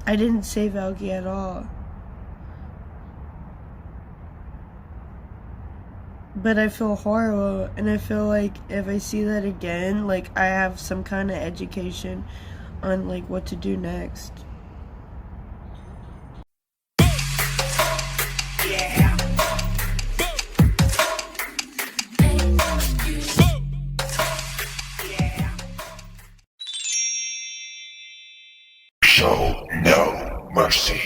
I didn't save Alchy at all. But I feel horrible, and I feel like if I see that again, like I have some kind of education on like what to do next. Yeah. Show no mercy.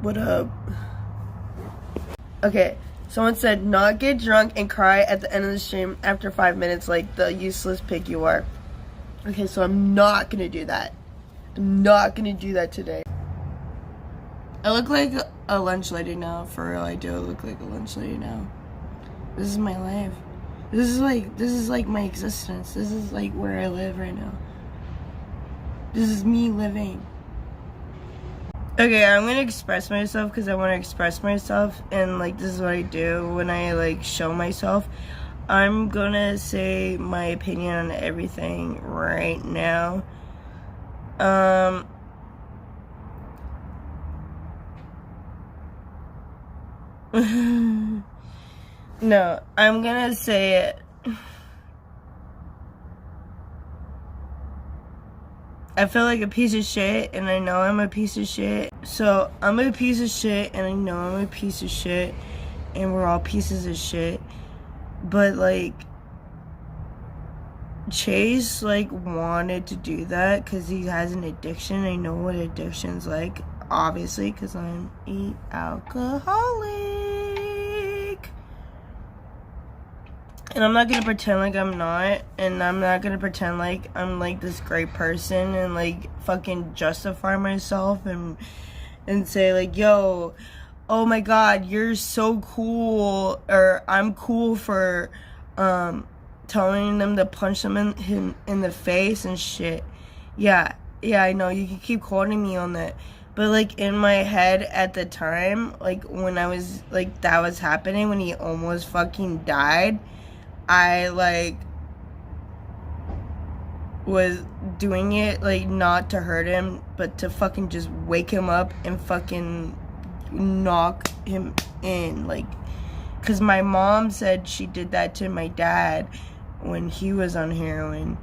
What up? Okay, someone said not get drunk and cry at the end of the stream after 5 minutes like the useless pig you are. Okay, so I'm not gonna do that. I'm not gonna do that today. I look like a lunch lady now, for real. I do look like a lunch lady now. This is my life. This is like my existence. This is like where I live right now. This is me living. Okay, I'm gonna express myself because I want to express myself, and like this is what I do when I like show myself. I'm gonna say my opinion on everything right now. No, I'm gonna say it. I feel like a piece of shit, and I know I'm a piece of shit. So, I'm a piece of shit, and I know I'm a piece of shit, and we're all pieces of shit. But, like, Chase, like, wanted to do that because he has an addiction. I know what addiction's like, obviously, because I'm an alcoholic. And I'm not gonna pretend like I'm not, and I'm not gonna pretend like I'm like this great person and like fucking justify myself and say like, yo, oh my god, you're so cool, or I'm cool for telling them to punch them in the face and shit. Yeah, I know you can keep quoting me on that. But like in my head at the time, like when I was like that was happening, when he almost fucking died, I like was doing it like not to hurt him, but to fucking just wake him up and fucking knock him in, like, cause my mom said she did that to my dad when he was on heroin,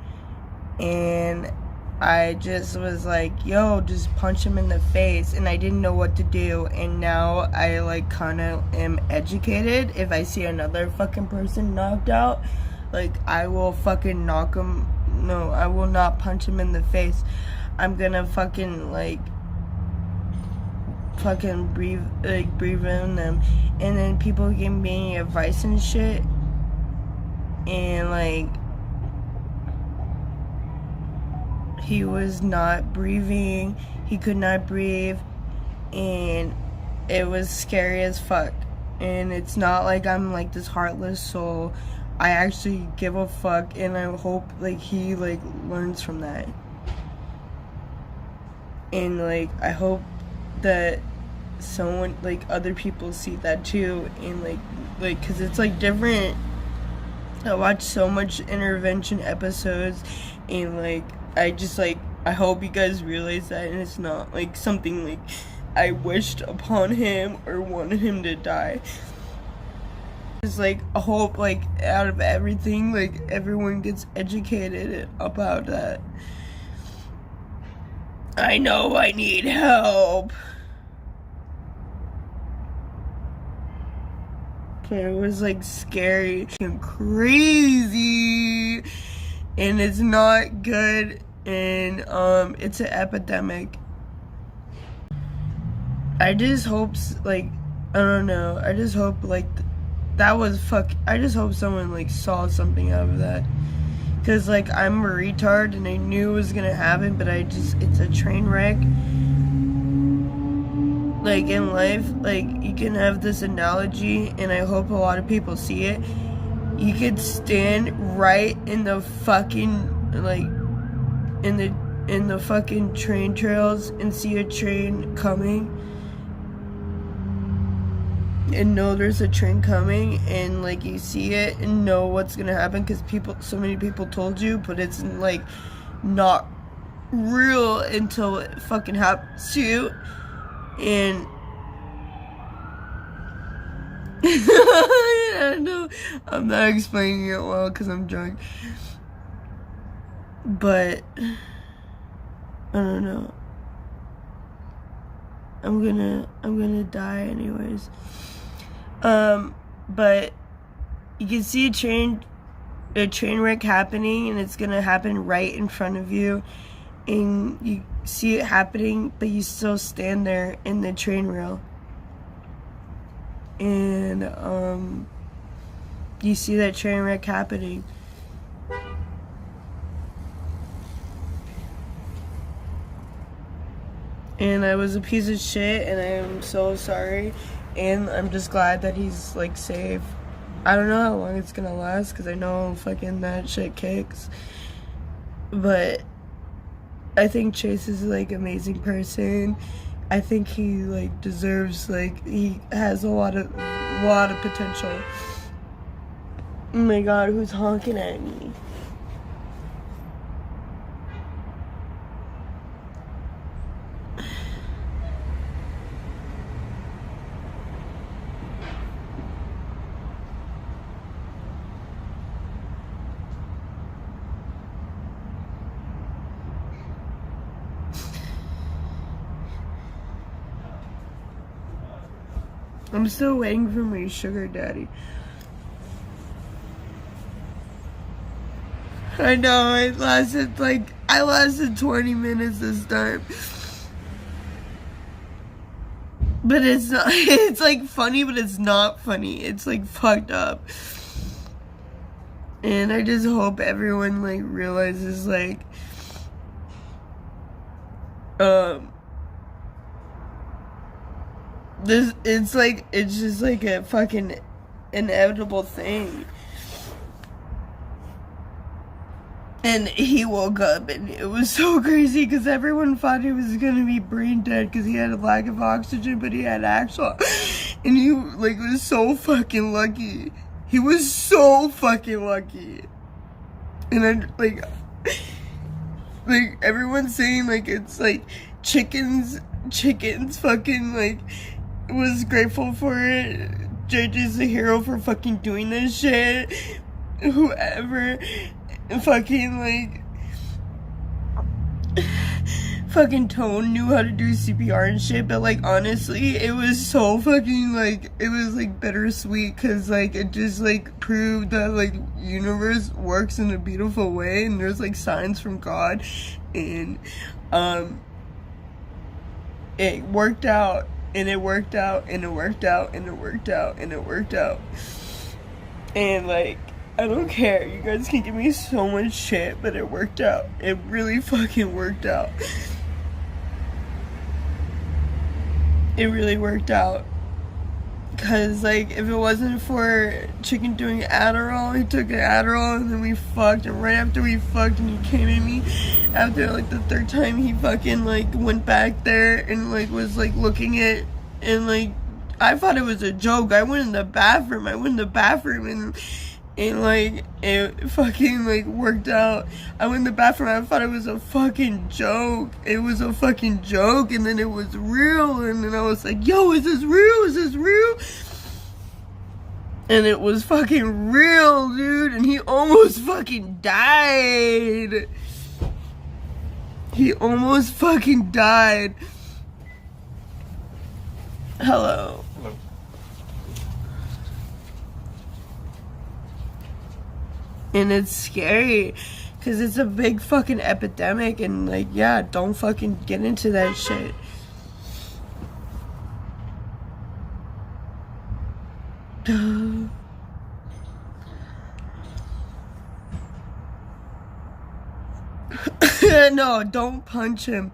and I just was like, yo, just punch him in the face, and I didn't know what to do, and now I like kind of am educated. If I see another fucking person knocked out, like I will fucking knock him. No, I will not punch him in the face. I'm gonna fucking like fucking breathe in them, and then people give me advice and shit, and like he was not breathing, he could not breathe, and it was scary as fuck. And it's not like I'm like this heartless soul. I actually give a fuck, and I hope like he like learns from that. And like I hope that someone, like other people, see that too, and like cause it's like different. I watch so much intervention episodes, and like I just like I hope you guys realize that, and it's not like something like I wished upon him or wanted him to die. It's like I hope like out of everything, like everyone gets educated about that. I know I need help. But it was like scary and crazy, and it's not good, and it's an epidemic. I just hope like I don't know, I just hope like that was I just hope someone like saw something out of that, because like I'm a retard and I knew it was gonna happen, but it's a train wreck. Like in life, like you can have this analogy, and I hope a lot of people see it. You could stand right in the fucking like in the fucking train trails and see a train coming, and know there's a train coming, and like you see it and know what's gonna happen because so many people told you, but it's like not real until it fucking happens to you. And I know I'm not explaining it well because I'm drunk, but I don't know. I'm gonna die anyways. But you can see a train wreck happening, and it's gonna happen right in front of you, and you see it happening, but you still stand there in the train rail, and you see that train wreck happening. And I was a piece of shit, and I am so sorry, and I'm just glad that he's like safe. I don't know how long it's gonna last, because I know fucking that shit kicks, but I think Chase is like an amazing person. I think he like deserves, like, he has a lot of potential. Oh my god, who's honking at me? I'm still waiting for my sugar daddy. I know, I lasted 20 minutes this time. But it's not, it's like funny, but it's not funny. It's like fucked up. And I just hope everyone like realizes like, it's just like a fucking inevitable thing. And he woke up, and it was so crazy because everyone thought he was gonna be brain dead because he had a lack of oxygen, but he had actual, and he like was so fucking lucky. He was so fucking lucky. And I'm like everyone's saying like it's like chickens fucking like was grateful for it. JJ's the hero for fucking doing this shit. Whoever fucking like fucking Tone knew how to do CPR and shit, but like honestly it was so fucking like, it was like bittersweet because like it just like proved that like universe works in a beautiful way, and there's like signs from God, and it worked out, and it worked out, and it worked out, and it worked out, and it worked out. And like, I don't care, you guys can give me so much shit, but it worked out. It really fucking worked out. It really worked out. Cause like, if it wasn't for Chicken doing Adderall, he took an Adderall, and then we fucked, and right after we fucked, and he came at me, after like the third time, he fucking like went back there, and like was like looking at, and like, I thought it was a joke. I went in the bathroom, and like, it fucking like worked out. I went in the bathroom, I thought it was a fucking joke. It was a fucking joke, and then it was real, and then I was like, yo, is this real? Is this real? And it was fucking real, dude, and he almost fucking died. He almost fucking died. Hello. And it's scary because it's a big fucking epidemic, and like, yeah, don't fucking get into that shit. No, don't punch him.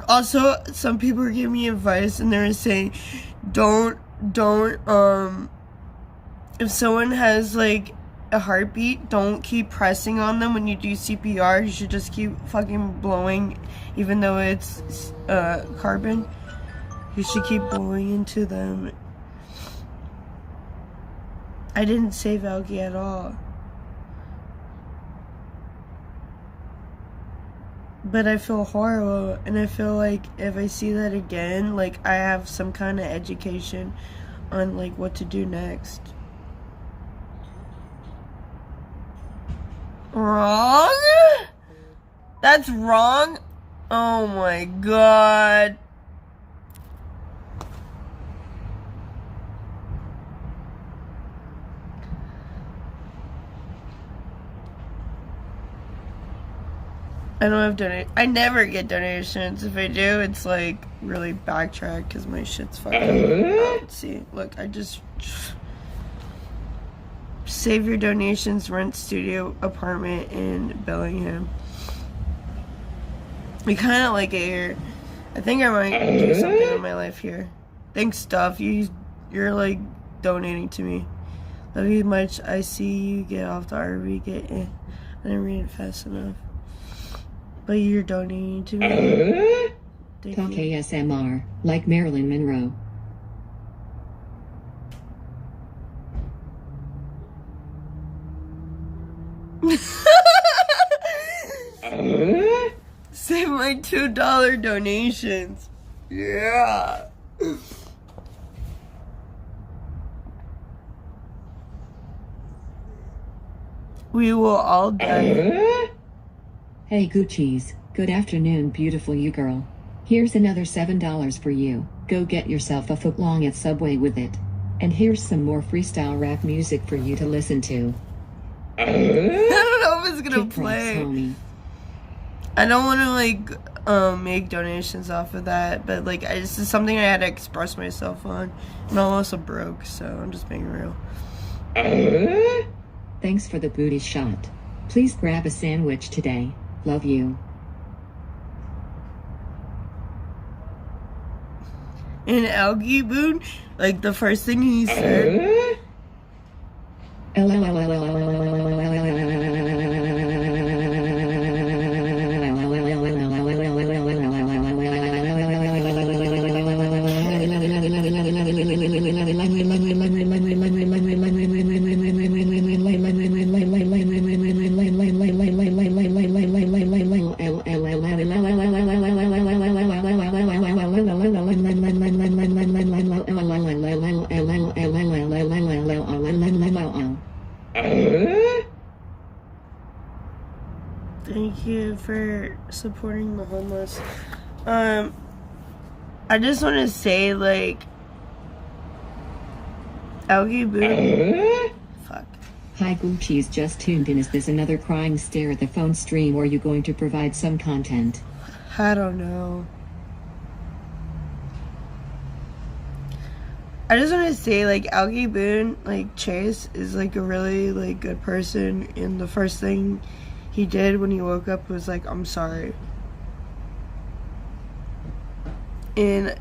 Also, some people are giving me advice, and they're saying don't if someone has like a heartbeat, don't keep pressing on them when you do CPR. You should just keep fucking blowing, even though it's carbon. You should keep blowing into them. I didn't save Alchy at all. But I feel horrible, and I feel like if I see that again, like I have some kind of education on like what to do next. Wrong? That's wrong? Oh my god. I don't have I never get donations. If I do, it's like really backtrack because my shit's fucking out. See, look, I just save your donations, rent studio apartment in Bellingham. I kind of like it here. I think I might do something in my life here. Thanks, Stuff. You're like donating to me. Love you much. I see you get off the RV. I didn't read it fast enough. But you're donating to me. Talk ASMR, like Marilyn Monroe. Save my $2 donations. Yeah. We will all die. Hey Goocheese, good afternoon beautiful you girl. Here's another $7 for you. Go get yourself a footlong at Subway with it. And here's some more freestyle rap music for you to listen to. I don't know if it's gonna Kick rocks, play. homie. I don't want to like make donations off of that, but like this is something I had to express myself on, and I'm also broke, so I'm just being real. Thanks for the booty shot. Please grab a sandwich today. Love you. And Alchyboon, like the first thing he said. Thank you for supporting the homeless. I just want to say, like, Alchyboon. Fuck. Hi Goocheese, just tuned in. Is this another crying stare at the phone stream, or are you going to provide some content? I don't know. I just want to say, like, Alchyboon, like, Chase is, like, a really, like, good person, and the first thing he did when he woke up was, like, I'm sorry. And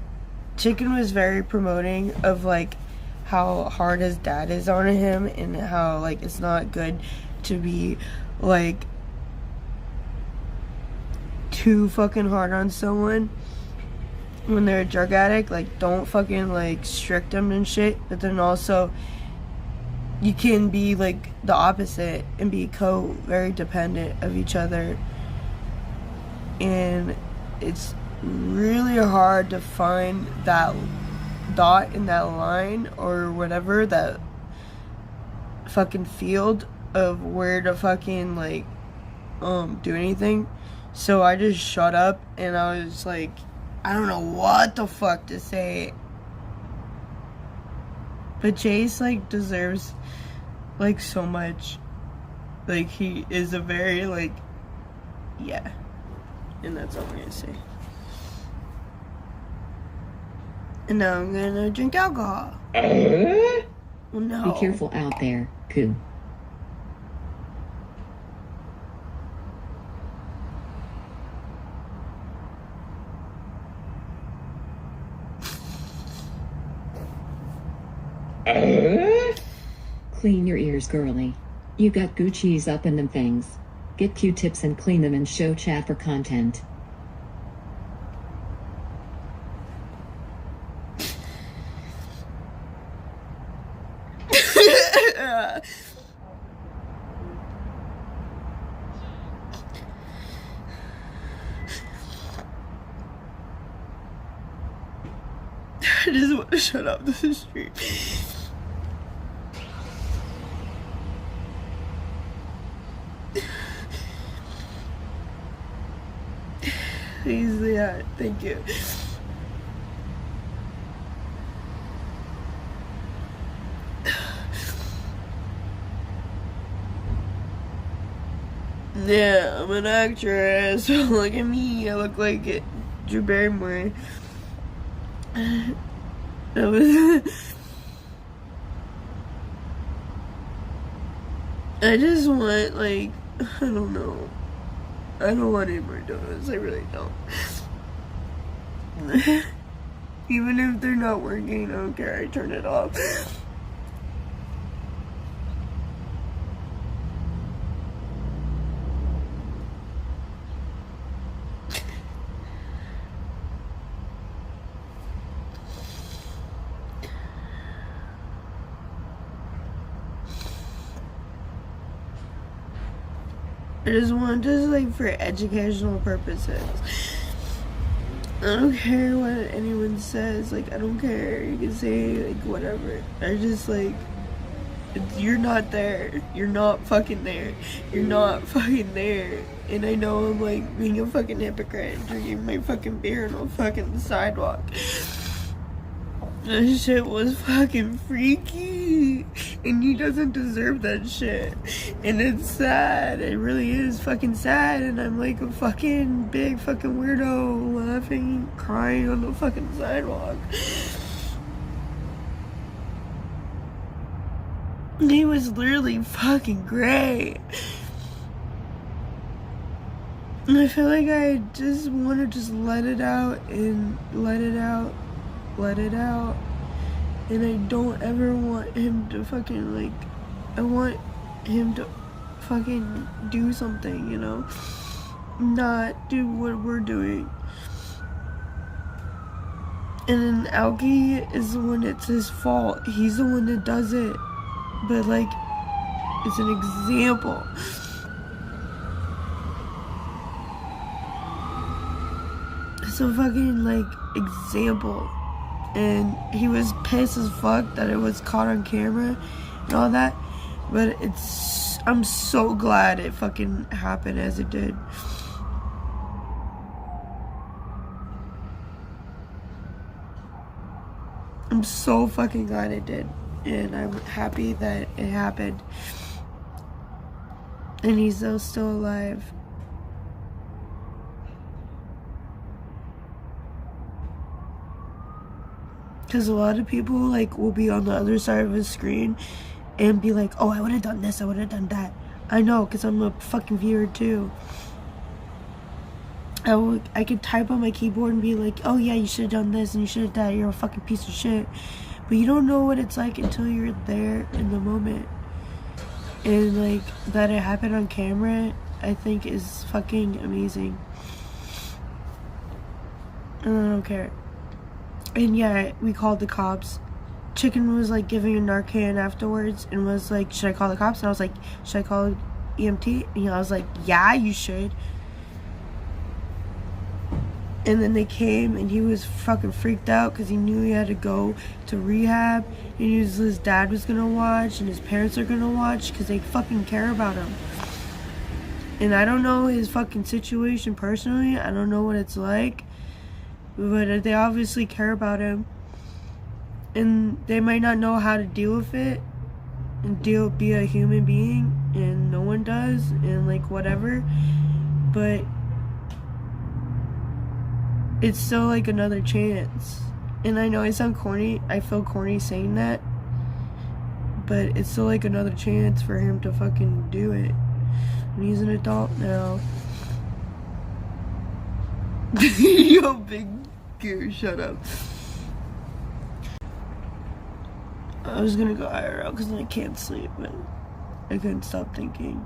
Chicken was very promoting of, like, how hard his dad is on him, and how, like, it's not good to be, like, too fucking hard on someone when they're a drug addict. Like, don't fucking like strict them and shit, but then also you can be like the opposite and be very dependent of each other, and it's really hard to find that dot in that line or whatever, that fucking field of where to fucking like do anything. So I just shut up, and I was like, I don't know what the fuck to say. But Chase, like, deserves, like, so much. Like, he is a very, like, yeah. And that's all I'm gonna say. And now I'm gonna drink alcohol. Well, no. Be careful out there, Coo. Clean your ears, girly. You got Goocheese up in them things. Get Q-tips and clean them and show chat for content. I just want to shut up the stream. Please, yeah, thank you. Yeah, I'm an actress. Look at me. I look like it. Drew Barrymore. That was. I just want, like, I don't know. I don't want any more donuts. I really don't. Even if they're not working, I don't care. I turn it off. I just want just like for educational purposes. I don't care what anyone says, like I don't care, you can say like whatever. I just like, you're not there, you're not fucking there, you're not fucking there. And I know I'm like being a fucking hypocrite, drinking my fucking beer on a fucking sidewalk. That shit was fucking freaky, and he doesn't deserve that shit, and it's sad. It really is fucking sad, and I'm like a fucking big fucking weirdo laughing, crying on the fucking sidewalk. He was literally fucking great. And I feel like I just want to just let it out and let it out. And I don't ever want him to fucking like, I want him to fucking do something, you know, not do what we're doing. And then Alchy is the one, it's his fault, he's the one that does it, but like, it's an example. It's a fucking like example. And he was pissed as fuck that it was caught on camera and all that, but I'm so glad it fucking happened as it did. I'm so fucking glad it did, and I'm happy that it happened, and he's still alive. Because a lot of people like will be on the other side of the screen and be like, oh, I would have done this, I would have done that. I know, because I'm a fucking viewer too. I could type on my keyboard and be like, oh yeah, you should have done this and you should have done that, you're a fucking piece of shit. But you don't know what it's like until you're there in the moment. And like, that it happened on camera, I think is fucking amazing. And I don't care. And yeah, we called the cops. Chicken was like giving a Narcan afterwards and was like, should I call the cops? And I was like, should I call EMT? And I was like, yeah, you should. And then they came and he was fucking freaked out because he knew he had to go to rehab. And his dad was gonna watch and his parents are gonna watch because they fucking care about him. And I don't know his fucking situation personally. I don't know what it's like. But they obviously care about him, and they might not know how to deal with it and be a human being, and no one does, and like whatever, but it's still like another chance. And I know I sound corny, I feel corny saying that, but it's still like another chance for him to fucking do it, and he's an adult now. Yo, big goo, shut up. I was gonna go IRL because I can't sleep, but I couldn't stop thinking.